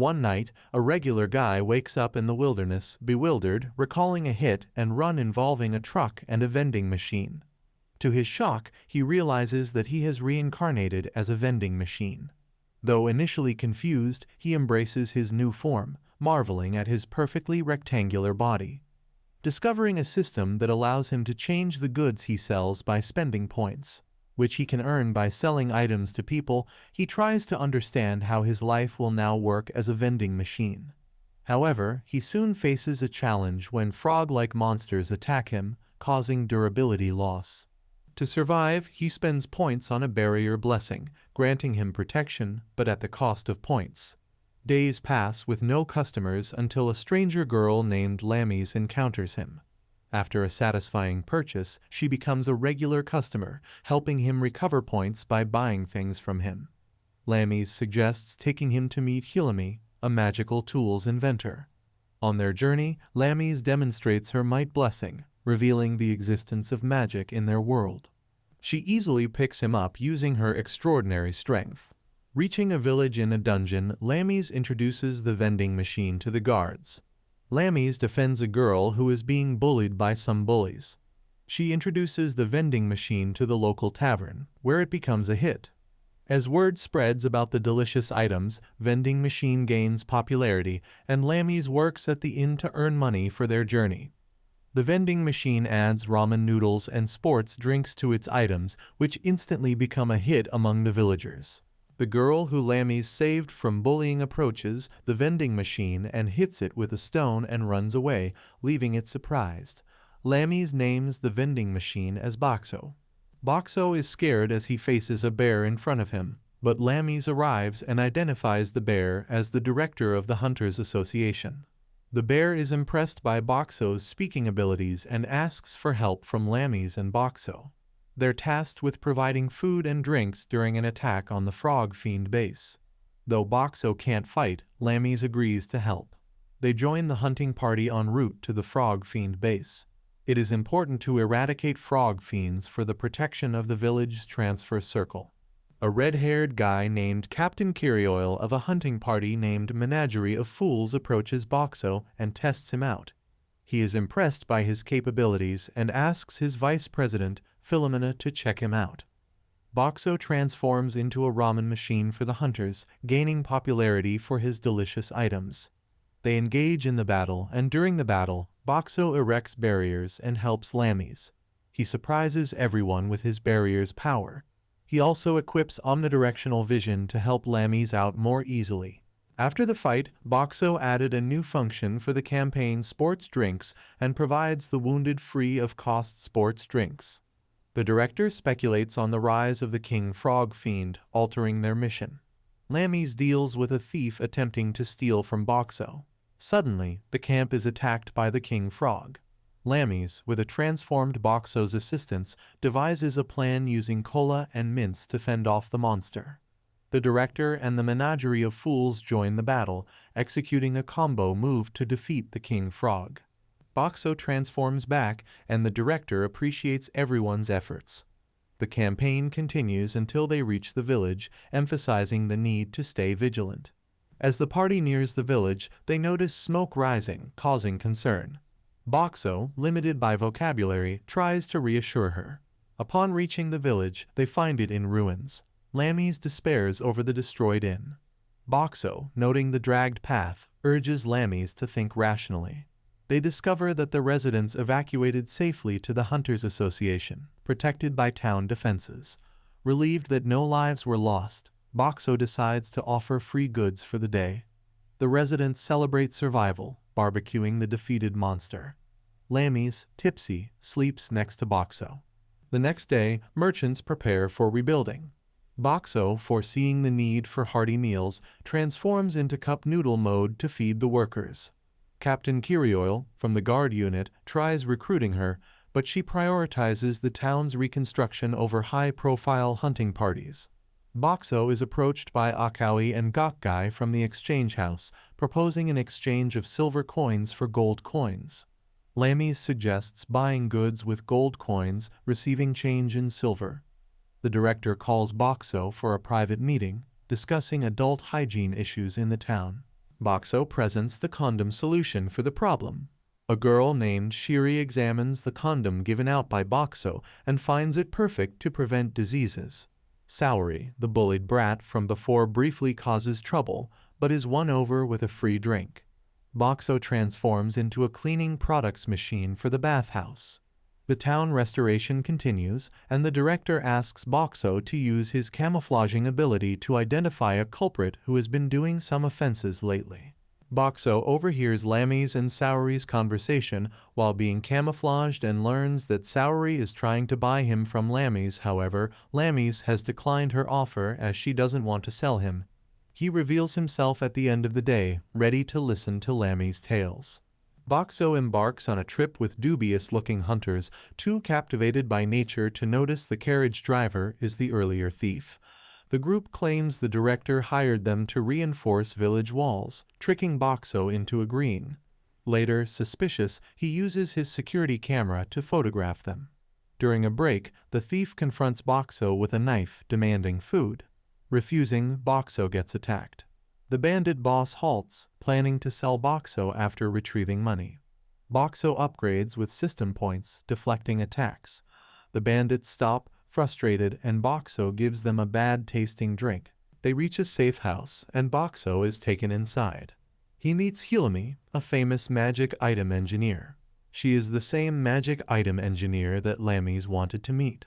One night, a regular guy wakes up in the wilderness, bewildered, recalling a hit and run involving a truck and a vending machine. To his shock, he realizes that he has reincarnated as a vending machine. Though initially confused, he embraces his new form, marveling at his perfectly rectangular body. Discovering a system that allows him to change the goods he sells by spending points, which he can earn by selling items to people, he tries to understand how his life will now work as a vending machine. However, he soon faces a challenge when frog-like monsters attack him, causing durability loss. To survive, he spends points on a barrier blessing, granting him protection, but at the cost of points. Days pass with no customers until a stranger girl named Lammy's encounters him. After a satisfying purchase, she becomes a regular customer, helping him recover points by buying things from him. Lammy's suggests taking him to meet Hilami, a magical tools inventor. On their journey, Lammy's demonstrates her might blessing, revealing the existence of magic in their world. She easily picks him up using her extraordinary strength. Reaching a village in a dungeon, Lammy's introduces the vending machine to the guards. Lammy's defends a girl who is being bullied by some bullies. She introduces the vending machine to the local tavern, where it becomes a hit. As word spreads about the delicious items, vending machine gains popularity, and Lammy's works at the inn to earn money for their journey. The vending machine adds ramen noodles and sports drinks to its items, which instantly become a hit among the villagers. The girl who Lammy's saved from bullying approaches the vending machine and hits it with a stone and runs away, leaving it surprised. Lammy's names the vending machine as Boxo. Boxo is scared as he faces a bear in front of him, but Lammy's arrives and identifies the bear as the director of the Hunters Association. The bear is impressed by Boxo's speaking abilities and asks for help from Lammy's and Boxo. They're tasked with providing food and drinks during an attack on the Frog Fiend base. Though Boxo can't fight, Lammy's agrees to help. They join the hunting party en route to the Frog Fiend base. It is important to eradicate Frog Fiends for the protection of the village's transfer circle. A red-haired guy named Captain Kirioil of a hunting party named Menagerie of Fools approaches Boxo and tests him out. He is impressed by his capabilities and asks his vice president, Philomena, to check him out. Boxo transforms into a ramen machine for the hunters, gaining popularity for his delicious items. They engage in the battle, and during the battle, Boxo erects barriers and helps Lammy's. He surprises everyone with his barrier's power. He also equips omnidirectional vision to help Lammy's out more easily. After the fight, Boxo added a new function for the campaign sports drinks and provides the wounded free of cost sports drinks. The director speculates on the rise of the King Frog Fiend, altering their mission. Lammy's deals with a thief attempting to steal from Boxo. Suddenly, the camp is attacked by the King Frog. Lammy's, with a transformed Boxo's assistance, devises a plan using cola and mints to fend off the monster. The director and the Menagerie of Fools join the battle, executing a combo move to defeat the King Frog. Boxo transforms back, and the director appreciates everyone's efforts. The campaign continues until they reach the village, emphasizing the need to stay vigilant. As the party nears the village, they notice smoke rising, causing concern. Boxo, limited by vocabulary, tries to reassure her. Upon reaching the village, they find it in ruins. Lammy's despairs over the destroyed inn. Boxo, noting the dragged path, urges Lammy's to think rationally. They discover that the residents evacuated safely to the Hunters Association, protected by town defenses. Relieved that no lives were lost, Boxo decides to offer free goods for the day. The residents celebrate survival, barbecuing the defeated monster. Lammy's, tipsy, sleeps next to Boxo. The next day, merchants prepare for rebuilding. Boxo, foreseeing the need for hearty meals, transforms into cup noodle mode to feed the workers. Captain Kirioil, from the guard unit, tries recruiting her, but she prioritizes the town's reconstruction over high-profile hunting parties. Boxo is approached by Akawi and Gokgai from the exchange house, proposing an exchange of silver coins for gold coins. Lammy's suggests buying goods with gold coins, receiving change in silver. The director calls Boxo for a private meeting, discussing adult hygiene issues in the town. Boxo presents the condom solution for the problem. A girl named Shiri examines the condom given out by Boxo and finds it perfect to prevent diseases. Saori, the bullied brat from before, briefly causes trouble, but is won over with a free drink. Boxo transforms into a cleaning products machine for the bathhouse. The town restoration continues, and the director asks Boxo to use his camouflaging ability to identify a culprit who has been doing some offenses lately. Boxo overhears Lammy's and Saori's conversation while being camouflaged and learns that Saori is trying to buy him from Lammy's. However, Lammy's has declined her offer as she doesn't want to sell him. He reveals himself at the end of the day, ready to listen to Lammy's tales. Boxo embarks on a trip with dubious-looking hunters, too captivated by nature to notice the carriage driver is the earlier thief. The group claims the director hired them to reinforce village walls, tricking Boxo into agreeing. Later, suspicious, he uses his security camera to photograph them. During a break, the thief confronts Boxo with a knife, demanding food. Refusing, Boxo gets attacked. The bandit boss halts, planning to sell Boxo after retrieving money. Boxo upgrades with system points, deflecting attacks. The bandits stop, frustrated, and Boxo gives them a bad-tasting drink. They reach a safe house, and Boxo is taken inside. He meets Hilami, a famous magic item engineer. She is the same magic item engineer that Lammy's wanted to meet.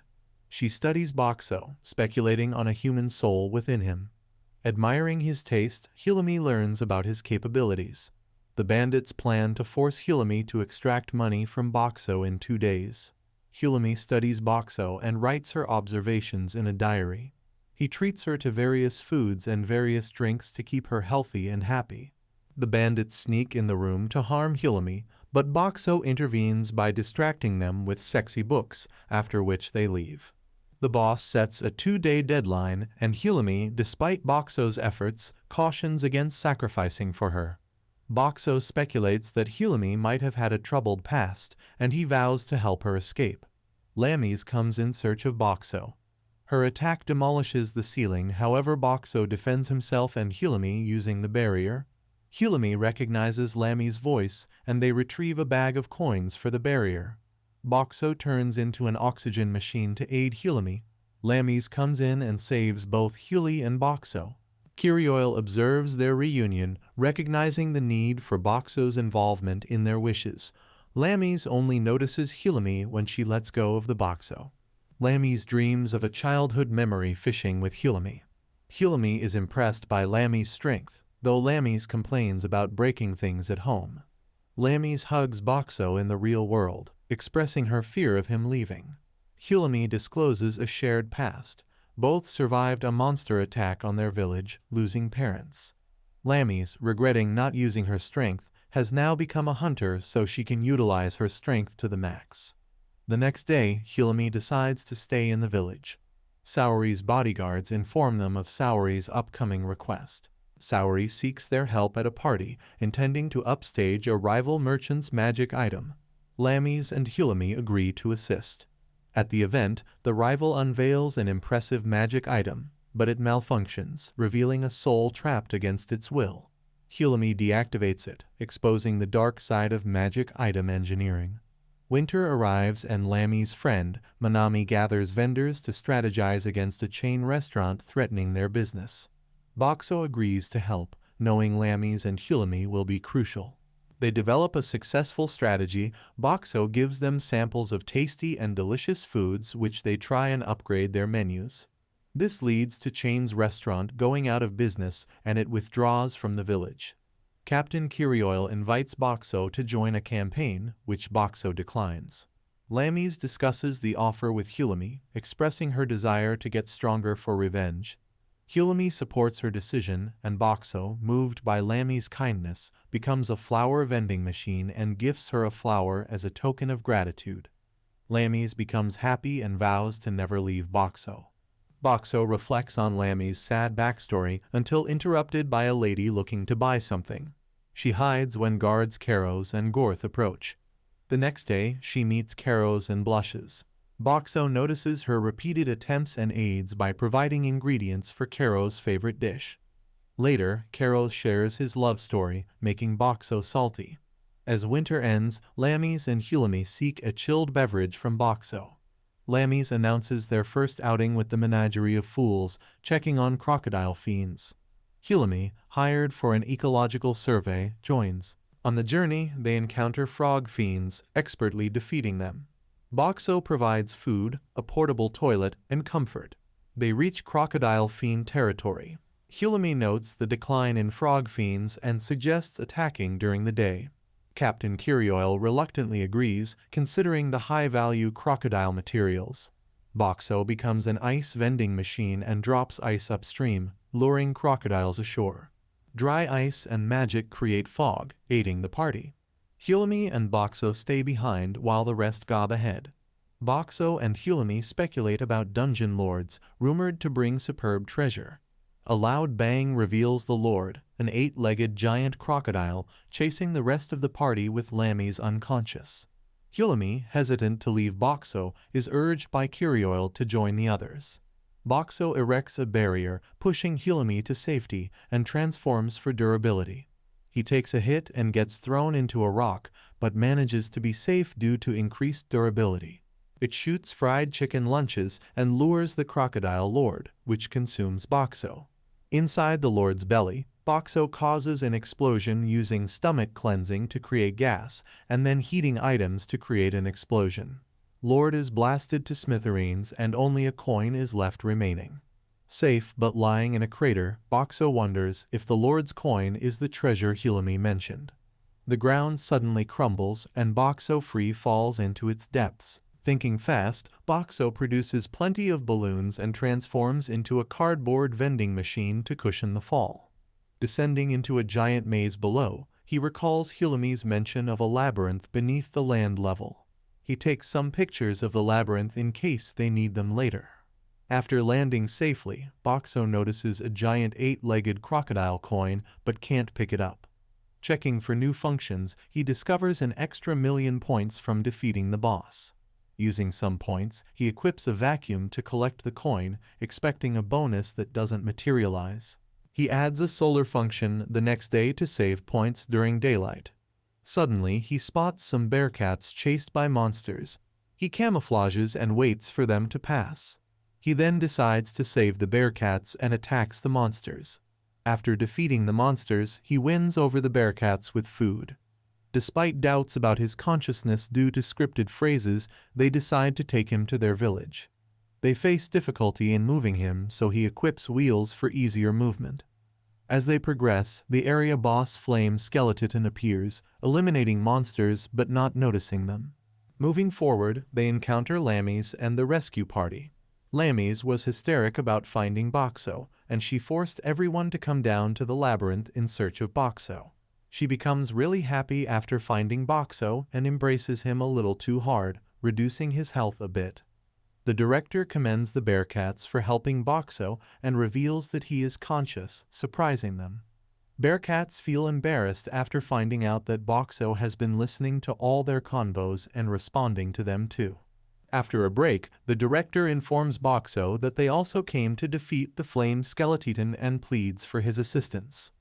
She studies Boxo, speculating on a human soul within him. Admiring his taste, Hilami learns about his capabilities. The bandits plan to force Hilami to extract money from Boxo in 2 days. Hilami studies Boxo and writes her observations in a diary. He treats her to various foods and various drinks to keep her healthy and happy. The bandits sneak in the room to harm Hilami, but Boxo intervenes by distracting them with sexy books, after which they leave. The boss sets a 2-day deadline, and Hilami, despite Boxo's efforts, cautions against sacrificing for her. Boxo speculates that Hilami might have had a troubled past, and he vows to help her escape. Lammy's comes in search of Boxo. Her attack demolishes the ceiling, however Boxo defends himself and Hilami using the barrier. Hilami recognizes Lammy's voice, and they retrieve a bag of coins for the barrier. Boxo turns into an oxygen machine to aid Hilami. Lammy's comes in and saves both Huli and Boxo. Kirioil observes their reunion, recognizing the need for Boxo's involvement in their wishes. Lammy's only notices Hilami when she lets go of the Boxo. Lammy's dreams of a childhood memory fishing with Hilami. Hilami is impressed by Lammy's strength, though Lammy's complains about breaking things at home. Lammy's hugs Boxo in the real world, expressing her fear of him leaving. Hilami discloses a shared past. Both survived a monster attack on their village, losing parents. Lammy's, regretting not using her strength, has now become a hunter so she can utilize her strength to the max. The next day, Hilami decides to stay in the village. Saori's bodyguards inform them of Saori's upcoming request. Saori seeks their help at a party, intending to upstage a rival merchant's magic item. Lammy's and Hilami agree to assist. At the event, the rival unveils an impressive magic item, but it malfunctions, revealing a soul trapped against its will. Hilami deactivates it, exposing the dark side of magic item engineering. Winter arrives and Lammy's friend, Manami, gathers vendors to strategize against a chain restaurant threatening their business. Boxo agrees to help, knowing Lammy's and Hilami will be crucial. They develop a successful strategy. Boxo gives them samples of tasty and delicious foods which they try and upgrade their menus. This leads to Chain's restaurant going out of business and it withdraws from the village. Captain Kirioil invites Boxo to join a campaign, which Boxo declines. Lammy's discusses the offer with Hilami, expressing her desire to get stronger for revenge. Hilami supports her decision, and Boxo, moved by Lammy's kindness, becomes a flower vending machine and gifts her a flower as a token of gratitude. Lammy's becomes happy and vows to never leave Boxo. Boxo reflects on Lammy's sad backstory until interrupted by a lady looking to buy something. She hides when guards Karos and Gorth approach. The next day, she meets Karos and blushes. Boxo notices her repeated attempts and aids by providing ingredients for Karos' favorite dish. Later, Kero shares his love story, making Boxo salty. As winter ends, Lammies and Hulami seek a chilled beverage from Boxo. Lammies announces their first outing with the Menagerie of Fools, checking on crocodile fiends. Hulami, hired for an ecological survey, joins. On the journey, they encounter frog fiends, expertly defeating them. Boxo provides food, a portable toilet, and comfort. They reach crocodile fiend territory. Hulami notes the decline in frog fiends and suggests attacking during the day. Captain Kirioil reluctantly agrees, considering the high-value crocodile materials. Boxo becomes an ice vending machine and drops ice upstream, luring crocodiles ashore. Dry ice and magic create fog, aiding the party. Hulami and Boxo stay behind while the rest gob ahead. Boxo and Hulami speculate about dungeon lords, rumored to bring superb treasure. A loud bang reveals the lord, an 8-legged giant crocodile, chasing the rest of the party with Lammies unconscious. Hulami, hesitant to leave Boxo, is urged by Kirioil to join the others. Boxo erects a barrier, pushing Hulami to safety, and transforms for durability. He takes a hit and gets thrown into a rock, but manages to be safe due to increased durability. It shoots fried chicken lunches and lures the crocodile lord, which consumes Boxo. Inside the lord's belly, Boxo causes an explosion using stomach cleansing to create gas, and then heating items to create an explosion. Lord is blasted to smithereens and only a coin is left remaining. Safe but lying in a crater, Boxo wonders if the lord's coin is the treasure Hulami mentioned. The ground suddenly crumbles and Boxo free falls into its depths. Thinking fast, Boxo produces plenty of balloons and transforms into a cardboard vending machine to cushion the fall. Descending into a giant maze below, he recalls Hulami's mention of a labyrinth beneath the land level. He takes some pictures of the labyrinth in case they need them later. After landing safely, Boxo notices a giant 8-legged crocodile coin but can't pick it up. Checking for new functions, he discovers an extra 1,000,000 points from defeating the boss. Using some points, he equips a vacuum to collect the coin, expecting a bonus that doesn't materialize. He adds a solar function the next day to save points during daylight. Suddenly, he spots some bearcats chased by monsters. He camouflages and waits for them to pass. He then decides to save the bearcats and attacks the monsters. After defeating the monsters, he wins over the bearcats with food. Despite doubts about his consciousness due to scripted phrases, they decide to take him to their village. They face difficulty in moving him, so he equips wheels for easier movement. As they progress, the area boss Flame Skeleton appears, eliminating monsters but not noticing them. Moving forward, they encounter Lammies and the rescue party. Lammies was hysteric about finding Boxo, and she forced everyone to come down to the labyrinth in search of Boxo. She becomes really happy after finding Boxo and embraces him a little too hard, reducing his health a bit. The director commends the bearcats for helping Boxo and reveals that he is conscious, surprising them. Bearcats feel embarrassed after finding out that Boxo has been listening to all their convos and responding to them too. After a break, the director informs Boxo that they also came to defeat the Flame Skeleton and pleads for his assistance.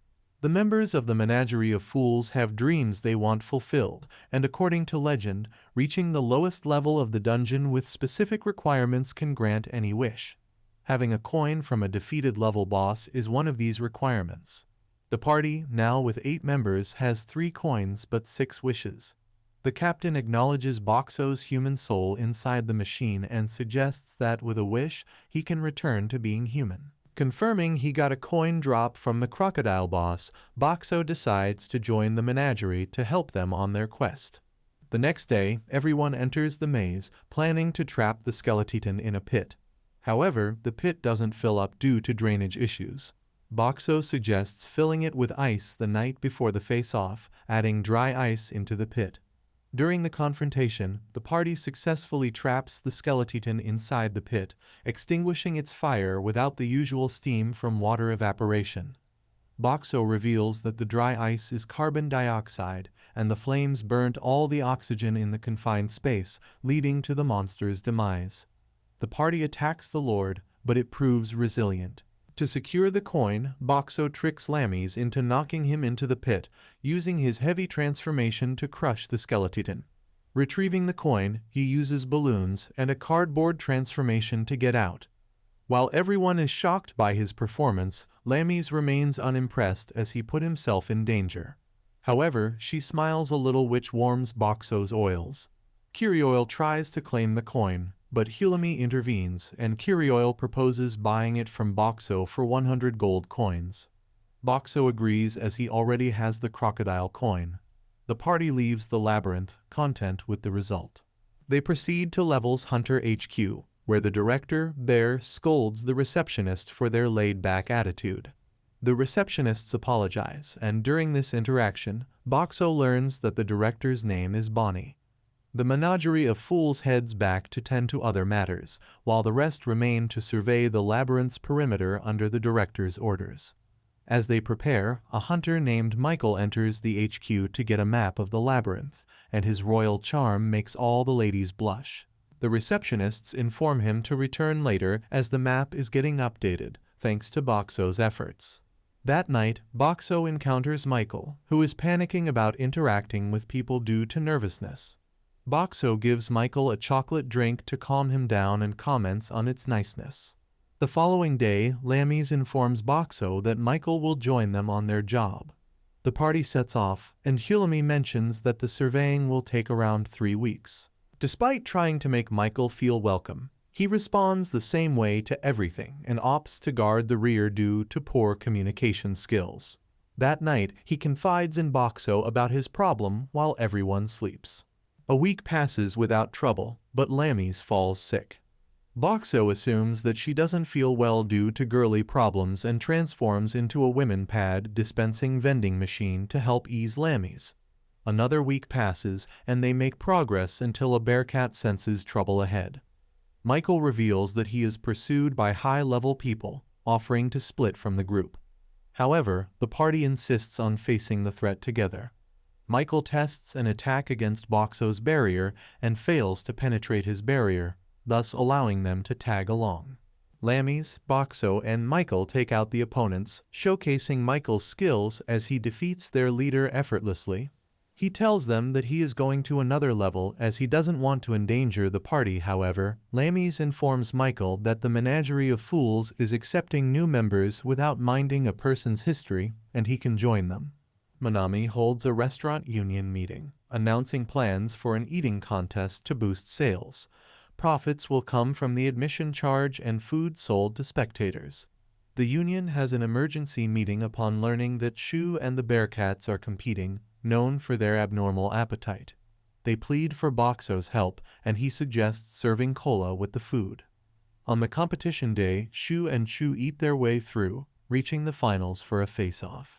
The members of the Menagerie of Fools have dreams they want fulfilled, and according to legend, reaching the lowest level of the dungeon with specific requirements can grant any wish. Having a coin from a defeated level boss is one of these requirements. The party, now with 8 members, has 3 coins but 6 wishes. The captain acknowledges Boxo's human soul inside the machine and suggests that with a wish, he can return to being human. Confirming he got a coin drop from the crocodile boss, Boxo decides to join the menagerie to help them on their quest. The next day, everyone enters the maze, planning to trap the skeleton in a pit. However, the pit doesn't fill up due to drainage issues. Boxo suggests filling it with ice the night before the face-off, adding dry ice into the pit. During the confrontation, the party successfully traps the skeleton inside the pit, extinguishing its fire without the usual steam from water evaporation. Boxo reveals that the dry ice is carbon dioxide, and the flames burnt all the oxygen in the confined space, leading to the monster's demise. The party attacks the Lord, but it proves resilient. To secure the coin, Boxo tricks Lammies into knocking him into the pit, using his heavy transformation to crush the skeleton. Retrieving the coin, he uses balloons and a cardboard transformation to get out. While everyone is shocked by his performance, Lammies remains unimpressed as he put himself in danger. However, she smiles a little, which warms Boxo's oils. Kirioil tries to claim the coin, but Hilami intervenes and Kirioil proposes buying it from Boxo for 100 gold coins. Boxo agrees as he already has the crocodile coin. The party leaves the labyrinth, content with the result. They proceed to Levels Hunter HQ, where the director, Bear, scolds the receptionist for their laid-back attitude. The receptionists apologize, and during this interaction, Boxo learns that the director's name is Bonnie. The menagerie of fools heads back to tend to other matters, while the rest remain to survey the labyrinth's perimeter under the director's orders. As they prepare, a hunter named Michael enters the HQ to get a map of the labyrinth, and his royal charm makes all the ladies blush. The receptionists inform him to return later as the map is getting updated, thanks to Boxo's efforts. That night, Boxo encounters Michael, who is panicking about interacting with people due to nervousness. Boxo gives Michael a chocolate drink to calm him down and comments on its niceness. The following day, Lammies informs Boxo that Michael will join them on their job. The party sets off, and Hilami mentions that the surveying will take around 3 weeks. Despite trying to make Michael feel welcome, he responds the same way to everything and opts to guard the rear due to poor communication skills. That night, he confides in Boxo about his problem while everyone sleeps. A week passes without trouble, but Lammies falls sick. Boxo assumes that she doesn't feel well due to girly problems and transforms into a women pad dispensing vending machine to help ease Lammies. Another week passes, and they make progress until a bearcat senses trouble ahead. Michael reveals that he is pursued by high-level people, offering to split from the group. However, the party insists on facing the threat together. Michael tests an attack against Boxo's barrier and fails to penetrate his barrier, thus allowing them to tag along. Lammies, Boxo, and Michael take out the opponents, showcasing Michael's skills as he defeats their leader effortlessly. He tells them that he is going to another level as he doesn't want to endanger the party. However, Lammies informs Michael that the Menagerie of Fools is accepting new members without minding a person's history, and he can join them. Manami holds a restaurant union meeting, announcing plans for an eating contest to boost sales. Profits will come from the admission charge and food sold to spectators. The union has an emergency meeting upon learning that Shu and the Bearcats are competing, known for their abnormal appetite. They plead for Boxo's help, and he suggests serving cola with the food. On the competition day, Shu and Chu eat their way through, reaching the finals for a face-off.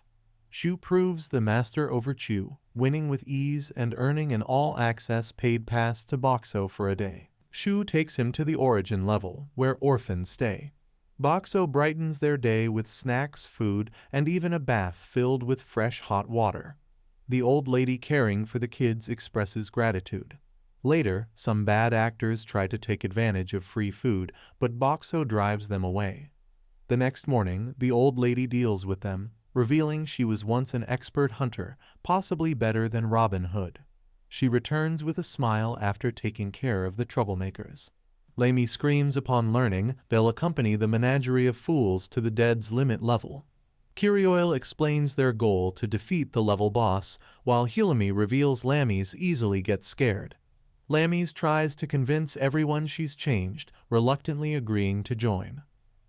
Shu proves the master over Chu, winning with ease and earning an all-access paid pass to Boxo for a day. Shu takes him to the origin level, where orphans stay. Boxo brightens their day with snacks, food, and even a bath filled with fresh hot water. The old lady caring for the kids expresses gratitude. Later, some bad actors try to take advantage of free food, but Boxo drives them away. The next morning, the old lady deals with them, revealing she was once an expert hunter, possibly better than Robin Hood. She returns with a smile after taking care of the troublemakers. Lammy screams upon learning they'll accompany the Menagerie of Fools to the Dead's Limit level. Kirioil explains their goal to defeat the level boss, while Hilami reveals Lammies easily gets scared. Lammies tries to convince everyone she's changed, reluctantly agreeing to join.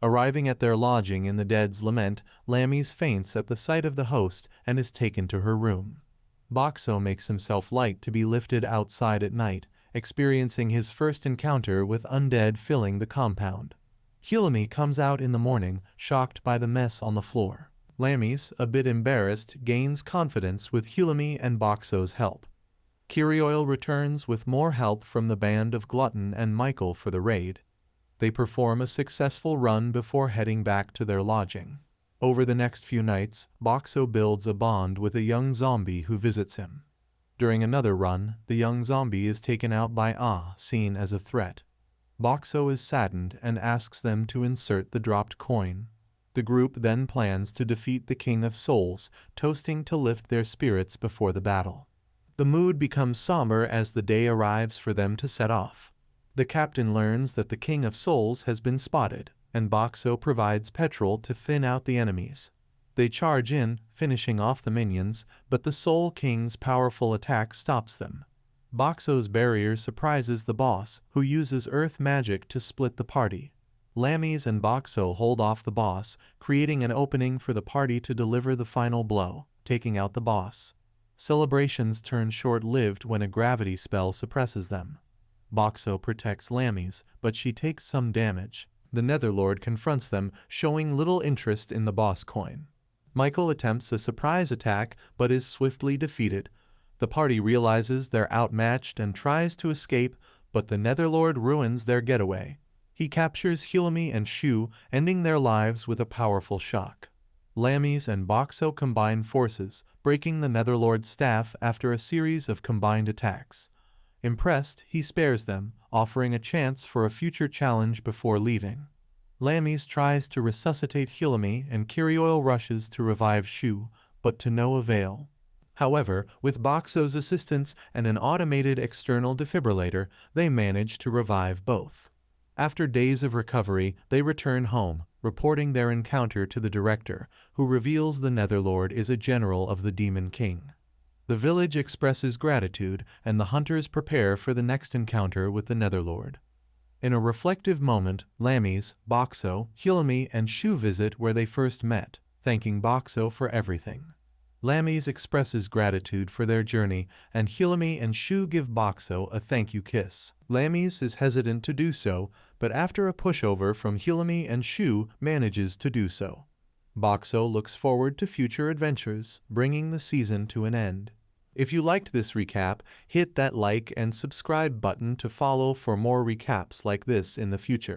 Arriving at their lodging in the Dead's Lament, Lammies faints at the sight of the host and is taken to her room. Boxo makes himself light to be lifted outside at night, experiencing his first encounter with undead filling the compound. Hilami comes out in the morning, shocked by the mess on the floor. Lammies, a bit embarrassed, gains confidence with Hilami and Boxo's help. Kirioil returns with more help from the band of Glutton and Michael for the raid. They perform a successful run before heading back to their lodging. Over the next few nights, Boxo builds a bond with a young zombie who visits him. During another run, the young zombie is taken out by seen as a threat. Boxo is saddened and asks them to insert the dropped coin. The group then plans to defeat the King of Souls, toasting to lift their spirits before the battle. The mood becomes somber as the day arrives for them to set off. The captain learns that the King of Souls has been spotted, and Boxo provides petrol to thin out the enemies. They charge in, finishing off the minions, but the Soul King's powerful attack stops them. Boxo's barrier surprises the boss, who uses earth magic to split the party. Lammy's and Boxo hold off the boss, creating an opening for the party to deliver the final blow, taking out the boss. Celebrations turn short-lived when a gravity spell suppresses them. Boxo protects Lammy's, but she takes some damage. The Netherlord confronts them, showing little interest in the boss coin. Michael attempts a surprise attack, but is swiftly defeated. The party realizes they're outmatched and tries to escape, but the Netherlord ruins their getaway. He captures Hilami and Shu, ending their lives with a powerful shock. Lammy's and Boxo combine forces, breaking the Netherlord's staff after a series of combined attacks. Impressed, he spares them, offering a chance for a future challenge before leaving. Lammy's tries to resuscitate Hilami and Kirioil rushes to revive Shu, but to no avail. However, with Boxo's assistance and an automated external defibrillator, they manage to revive both. After days of recovery, they return home, reporting their encounter to the director, who reveals the Netherlord is a general of the Demon King. The village expresses gratitude, and the hunters prepare for the next encounter with the Netherlord. In a reflective moment, Lammy's, Boxo, Hilami, and Shu visit where they first met, thanking Boxo for everything. Lammy's expresses gratitude for their journey, and Hilami and Shu give Boxo a thank you kiss. Lammy's is hesitant to do so, but after a pushover from Hilami and Shu manages to do so. Boxo looks forward to future adventures, bringing the season to an end. If you liked this recap, hit that like and subscribe button to follow for more recaps like this in the future.